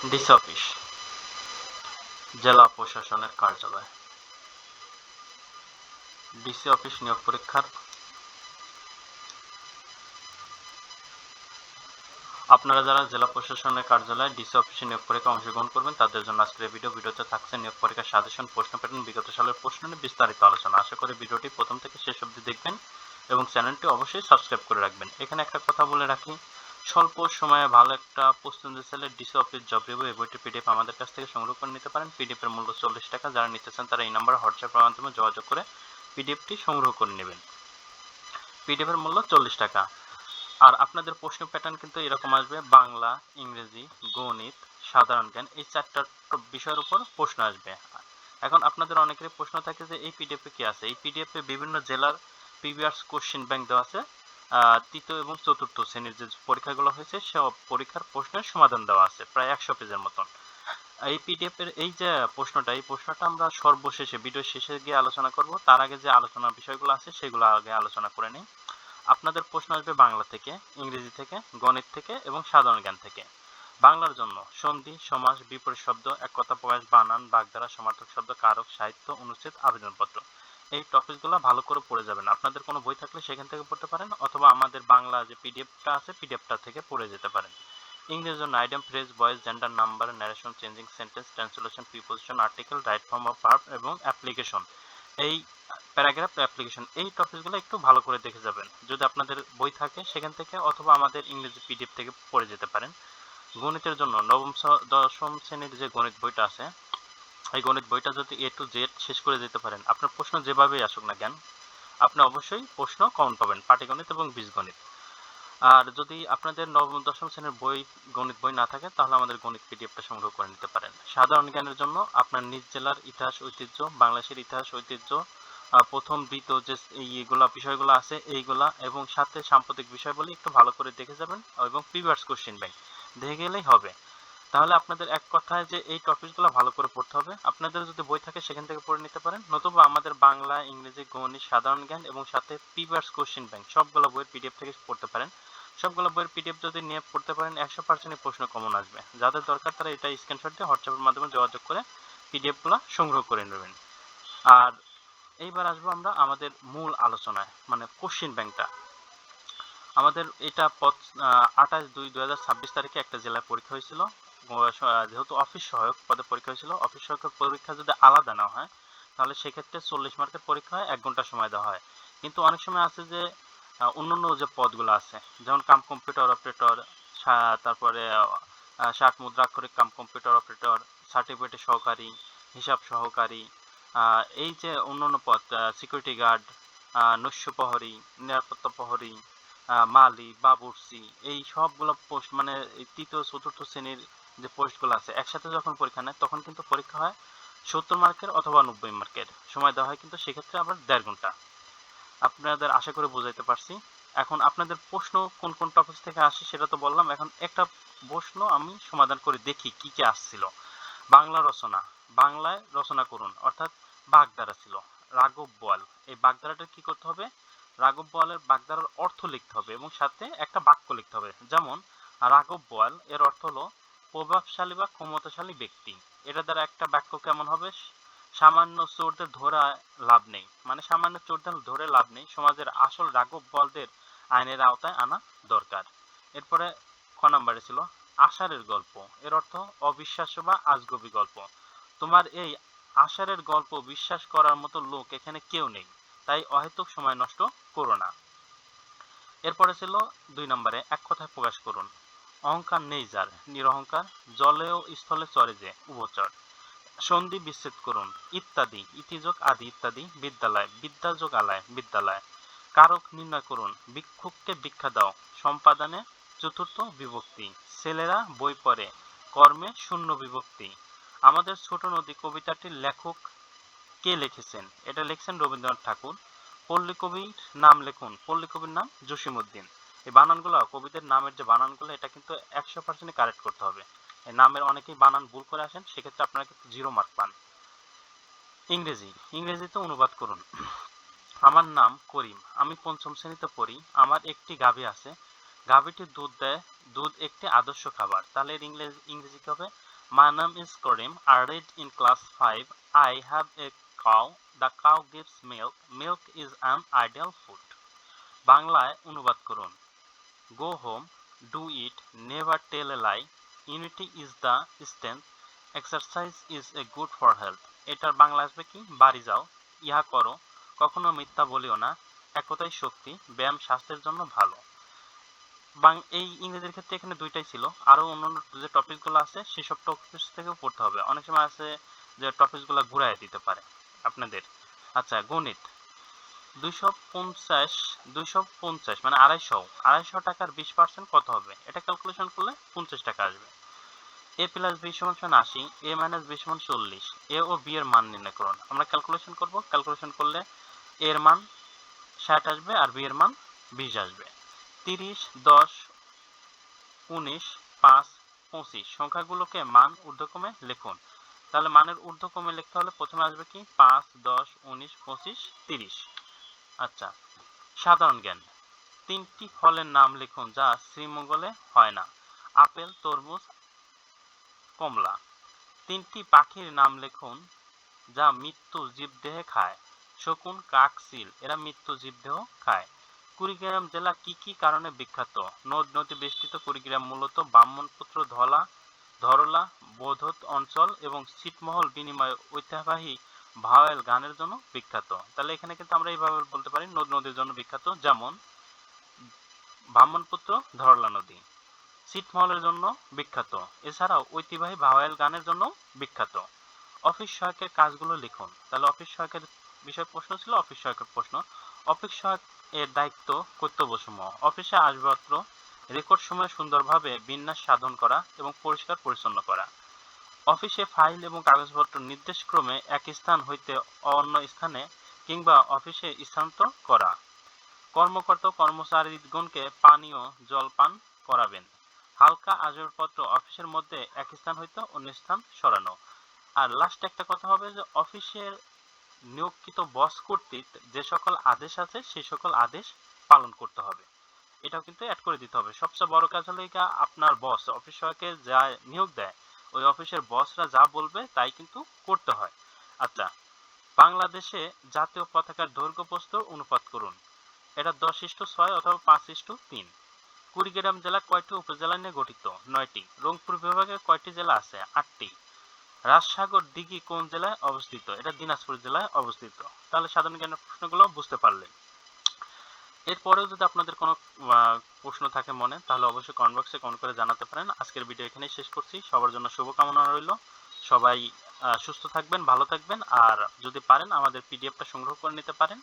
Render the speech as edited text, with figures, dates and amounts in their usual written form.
DC office, জেলা প্রশাসনের কার্যালয়। ডিসি অফিস নিয়োগ পরীক্ষার আপনারা যারা জেলা প্রশাসনের কার্যালয়ে ডিসি অফিসে নিয়োগ পরীক্ষায় অংশগ্রহণ করবেন তাদের জন্য আজকের ভিডিওতে থাকছে নিয়োগ পরীক্ষার সাজেশন, প্রশ্ন প্যাটার্ন, বিগত সালের প্রশ্ন নিয়ে বিস্তারিত আলোচনা। আশা করি ভিডিওটি প্রথম থেকে শেষ অবধি দেখবেন এবং চ্যানেলটি অবশ্যই সাবস্ক্রাইব করে রাখবেন। এখানে একটা কথা বলে রাখি, স্বল্প সময়ে ভালো একটা প্রস্তুতি চাইলে ডিসি অফিস জব রিভিউ এই বইটি পিডিএফ আমাদের কাছ থেকে সংগ্রহ করে নিতে পারেন। পিডিএফ এর মূল্য 40 টাকা। যারা নিতে চান তারা এই নাম্বারে হোয়াটসঅ্যাপের মাধ্যমে যোগাযোগ করে পিডিএফটি সংগ্রহ করে নেবেন। পিডিএফ এর মূল্য 40 টাকা। আর আপনাদের প্রশ্ন প্যাটার্ন কিন্তু এরকম আসবে: বাংলা, ইংরেজি, গণিত, সাধারণ জ্ঞান, এই চারটা বিষয়ের উপর প্রশ্ন আসবে। এখন আপনাদের অনেকেরই প্রশ্ন থাকে যে এই পিডিএফে কি আছে। এই পিডিএফে বিভিন্ন জেলার প্রিভিয়াস কোশ্চেন ব্যাংক দেওয়া আছে। তৃতীয় এবং চতুর্থ শ্রেণীর যে পরীক্ষাগুলো হয়েছে সব পরীক্ষার প্রশ্নের সমাধান দেওয়া আছে প্রায় 100 পেজের মতন। এই পিডিএফ এর এই যে এই প্রশ্নটা আমরা সর্বশেষে ভিডিওর শেষে গিয়ে আলোচনা করব। তার আগে যে আলোচনার বিষয়গুলো আছে সেগুলো আগে আলোচনা করে নিই। আপনাদের প্রশ্ন আসবে বাংলা থেকে, ইংরেজি থেকে, গণিত থেকে এবং সাধারণ জ্ঞান থেকে। বাংলার জন্য সন্ধি, সমাস, বিপরীত শব্দ, এক কথা প্রকাশ, বানান, বাগধারা, সমার্থক শব্দ, কারক, সাহিত্য, অনুচ্ছেদ, আবেদনপত্র, এই টপিকগুলো ভালো করে পড়ে যাবেন। আপনাদের কোনো বই থাকলে সেখান থেকে পড়তে পারেন অথবা আমাদের বাংলা যে পিডিএফটা আছে পিডিএফটা থেকে পড়ে যেতে পারেন। ইংরেজির জন্য item, phrase, voice, gender, number, narration, changing sentence, translation, preposition, article, right form of verb এবং অ্যাপ্লিকেশন, এই প্যারাগ্রাফ অ্যাপ্লিকেশন, এই টপিকগুলো একটু ভালো করে দেখে যাবেন যদি আপনাদের বই থাকে সেখান থেকে, অথবা আমাদের ইংরেজি পিডিএফ থেকে পড়ে যেতে পারেন। গণিতের জন্য দশম শ্রেণীর যে গণিত বইটা আছে, এই গণিত বইটা যদি এ টু জেড শেষ করে যেতে পারেন, আপনার প্রশ্ন যেভাবেই আসুক না কেন আপনি অবশ্যই প্রশ্ন কমন পাবেন, পাটিগণিত এবং বীজগণিত। আর যদি আপনাদের নবম দশম শ্রেণীর বই গণিত বই না থাকে তাহলে আমাদের গণিত পিডিএফটা সংগ্রহ করে নিতে পারেন। সাধারণ জ্ঞানের জন্য আপনার নিজ জেলার ইতিহাস ঐতিহ্য, বাংলাদেশের ইতিহাস ঐতিহ্য, প্রথম দ্বিতীয় যে এইগুলা বিষয়গুলো আছে এইগুলা, এবং সাথে সাম্প্রতিক বিষয়গুলি একটু ভালো করে দেখে যাবেন এবং প্রিভিয়াস কোশ্চেন ব্যাংক দেখে গেলেই হবে। তাহলে আপনাদের এক কথায় যে এই টপিকগুলো ভালো করে পড়তে হবে। আপনাদের যদি বই থাকে সেখান থেকে পড়ে নিতে পারেন, নতুবা আমাদের বাংলা, ইংরেজি, গণিত, সাধারণ জ্ঞান এবং সাথে প্রিভিয়াস কোশ্চেন ব্যাংক সবগুলো বইয়ের পিডিএফ থেকে পড়তে পারেন। সবগুলো বইয়ের পিডিএফ যদি নিয়ে পড়তে পারেন 100% প্রশ্ন কমন আসবে। যাদের দরকার তারা এটা স্ক্রিনশট দিয়ে হোয়াটসঅ্যাপের মাধ্যমে যোগাযোগ করে পিডিএফগুলো সংগ্রহ করে নেবেন। আর এইবার আসবো আমরা আমাদের মূল আলোচনায়, মানে কোশ্চেন ব্যাংকটা। আমাদের এটা 28/2/2026 তারিখে একটা জেলায় পরীক্ষা হয়েছিল। যেহেতু অফিস সহায়ক পদে পরীক্ষা হয়েছিল, অফিস সহায়ক পরীক্ষা যদি আলাদা না হয় তাহলে সেক্ষেত্রে 40 মার্কের পরীক্ষা হয়, 1 ঘন্টা সময় দেওয়া হয়। কিন্তু অনেক সময় আছে যে অন্যান্য যে পদগুলো আছে যেমন কাম কম্পিউটার অপারেটর, তারপরে ষাট মুদ্রাক্ষরিক কাম কম্পিউটার অপারেটর, সার্টিফিকেট সহকারী, হিসাব সহকারী, এই যে অন্যান্য পদ, সিকিউরিটি গার্ড, নৈশ প্রহরী, নিরাপত্তা প্রহরী, মালি, বাবুর্চি, এই সবগুলো পোস্ট, মানে এই তৃতীয় চতুর্থ শ্রেণীর যে পোস্টগুলো আছে একসাথে যখন পরীক্ষা নেয় তখন কিন্তু পরীক্ষা হয় 70 মার্কের অথবা 90 মার্কের সময় দেওয়া হয়, কিন্তু সেক্ষেত্রে আবার 1.5 ঘন্টা। আপনাদের আশা করে বোঝাইতে পারছি। এখন আপনাদের প্রশ্ন কোন কোন টপিক থেকে আসে সেটা তো বললাম, এখন একটা প্রশ্ন আমি সমাধান করে দেখি কি কি আসছিল। বাংলা রচনা, বাংলায় রচনা করুন, অর্থাৎ বাগধারা ছিল। রাঘব বোয়াল, এই বাগধারাটা কি করতে হবে, রাঘব বোয়ালের বাগধারার অর্থ লিখতে হবে এবং সাথে একটা বাক্য লিখতে হবে। যেমন রাঘব বোয়াল এর অর্থ হলো প্রভাবশালী বা ক্ষমতাশালী ব্যক্তি। এটা দ্বারা একটা বাক্য কেমন হবে, সামান্য চোরদের ধরে লাভ নেই, মানে সামান্য চোরদের ধরে লাভ নেই, সমাজের আসল রাঘব বোয়ালদের আইনের আওতায় আনা দরকার। এরপরে খ নাম্বারে ছিল আষাঢ়ের গল্প, এর অর্থ অবিশ্বাস্য বা আজগুবি গল্প। তোমার এই আষাঢ়ের গল্প বিশ্বাস করার মতো লোক এখানে কেউ নেই, তাই অহেতুক সময় নষ্ট করো না। এরপরে ছিল 2 নম্বরে এক কথায় প্রকাশ করুন, অহংকার নেই যার নিরহংকার, জলে ও স্থলে চরে যে উভচর, সন্ধি বিচ্ছেদ করুন ইত্যাদি, ইতিযোগ আদি ইত্যাদি, বিদ্যালয়, বিদ্যাযোগ আলায় বিদ্যালয়, কারক নির্ণয় করুন, ভিক্ষুককে ভিক্ষা দাও, সম্পাদনে চতুর্থ বিভক্তি, ছেলেরা বই পড়ে, কর্মে শূন্য বিভক্তি। আমাদের ছোট নদী কবিতাটির লেখক কে লিখেছেন, এটা লিখছেন রবীন্দ্রনাথ ঠাকুর। পল্লী কবির নাম লিখুন, পল্লী কবির নাম জসিমউদ্দিন। এই বানানগুলো, কবিদের নামের যে বানানগুলো এটা কিন্তু 100% কারেক্ট করতে হবে। এই নামের অনেকেই বানান ভুল করে আসেন, সেক্ষেত্রে আপনারা কিন্তু 0 মার্ক পান। ইংরেজি, ইংরেজিতে অনুবাদ করুন, আমার নাম করিম, আমি 5ম শ্রেণীতে পড়ি, আমার একটি গাভী আছে, গাভীটি দুধ দেয় দুধ একটি আদর্শ খাবার। তাহলে এর ইংরেজি কি হবে? My name is Karim. I read in class 5. I have a cow. The cow gives milk. Milk is an ideal food. বাংলায় অনুবাদ করুন। Go home, do it, never tell a lie. Unity is the strength. Exercise is a good for health. এটার বাংলা আসবে কি? বাড়ি যাও, ইহা করো, কখনো মিথ্যা বলিও না, একতাই শক্তি, ব্যায়াম স্বাস্থ্যের জন্য ভালো। এই ইংরেজির ক্ষেত্রে এখানে দুইটাই ছিল, আরো অন্যান্য যে টপিকগুলো আছে সেসব টপিক থেকেও পড়তে হবে। অনেক সময় আছে যে টপিকগুলো ঘুরায় দিতে পারে আপনাদের। আচ্ছা, গণিত 250 মানে 250 টাকার 20% কত হবে? এটা ক্যালকুলেশন করলে 50 টাকা আসবে। a প্লাস b সমান 80, a মাইনাস b সমান 40। a ও b এর মান নির্ণয় করুন। আমরা ক্যালকুলেশন করব। ক্যালকুলেশন করলে a এর মান 60 আসবে আর b এর মান 20 আসবে। 30, 10, 19, 5, 25 সংখ্যাগুলোকে মান ঊর্ধ্বক্রমে লিখুন। তাহলে মানের ঊর্ধ্বক্রমে লিখতে হলে প্রথমে আসবে কি? 5, 10, 19, 25, 30। আচ্ছা, সাধারণ জ্ঞান। 3টি ফলের নাম লিখুন যা শ্রীমঙ্গলে হয় না। আপেল, তরমুজ, কমলা। 3টি পাখির নাম লিখুন যা মৃত্যু জীবদেহে খায়। শকুন, কাক, চিল। এরা মৃত্যু জীবদেহ খায়। কুড়িগ্রাম জেলা কি কি কারণে বিখ্যাত? নদ নদী বেষ্টিত কুড়িগ্রাম মূলত ব্রাহ্মণপুত্র, ধরলা, বৌদ্ধ অঞ্চল এবং ছিটমহল বিনিময় ঐতিহ্যবাহী ভাওয়াল গানের জন্য বিখ্যাত। তাহলে এখানে কিন্তু আমরা এইভাবে বলতে পারি নদ নদীর জন্য বিখ্যাত, যেমন ব্রাহ্মণপুত্র, ধরলা নদী। ছিটমহলের জন্য বিখ্যাত, এছাড়াও ঐতিহ্যবাহী ভাওয়াল গানের জন্য বিখ্যাত। অফিস সহায়কের কাজগুলো লিখুন। তাহলে অফিস সহায়কের বিষয় প্রশ্ন ছিল, অফিস সহায়কের প্রশ্ন। অফিস সহায়ক এর দায়িত্ব, কর্তব্যসমূহ: অফিসে আসবাবপত্র রেকর্ড সময়ে সুন্দরভাবে বিন্যাস সাধন করা এবং পরিষ্কার পরিচ্ছন্ন করা। অফিসে ফাইল এবং কাগজপত্র নির্দেশক্রমে এক স্থান হইতে অন্য স্থানে কিংবা অফিসে স্থানান্তর করা। কর্মকর্তা কর্মচারীগণকে পানীয় জল পান করাবেন। হালকা আসবাবপত্র অফিসের মধ্যে এক স্থান হইতে অন্য স্থান সরানো। আর লাস্ট একটা কথা হবে যে অফিসের নিয়োগকৃত বস কর্তৃক যে সকল আদেশ আছে সেই সকল আদেশ পালন করতে হবে। এটাও কিন্তু অ্যাড করে দিতে হবে। সবচেয়ে বড় কাজ হলো এটা, আপনার বস অফিস সহায়কে যা নিয়োগ দেয় ওই অফিসের বসরা যা বলবে তাই কিন্তু করতে হয়। আচ্ছা, বাংলাদেশে জাতীয় পতাকার দৈর্ঘ্য প্রস্থ অনুপাত করুন। এটা 10:6 অথবা 5:3। কুড়িগ্রাম জেলা কয়টি উপজেলা নিয়ে গঠিত? 9টি। রংপুর বিভাগে কয়টি জেলা আছে? 8টি। রাজসাগর দিঘি কোন জেলায় অবস্থিত? এটা দিনাজপুর জেলায় অবস্থিত। তাহলে সাধারণ জ্ঞানের প্রশ্নগুলো বুঝতে পারলেন। এরপরেও যদি আপনাদের কোনো প্রশ্ন থাকে মনে, তাহলে অবশ্যই কমেন্ট বক্সে কমেন্ট করে জানাতে পারেন। আজকের ভিডিও এখানেই শেষ করছি। সবার জন্য শুভকামনা রইল। সবাই সুস্থ থাকবেন, ভালো থাকবেন। আর যদি পারেন আমাদের পিডিএফটা সংগ্রহ করে নিতে পারেন।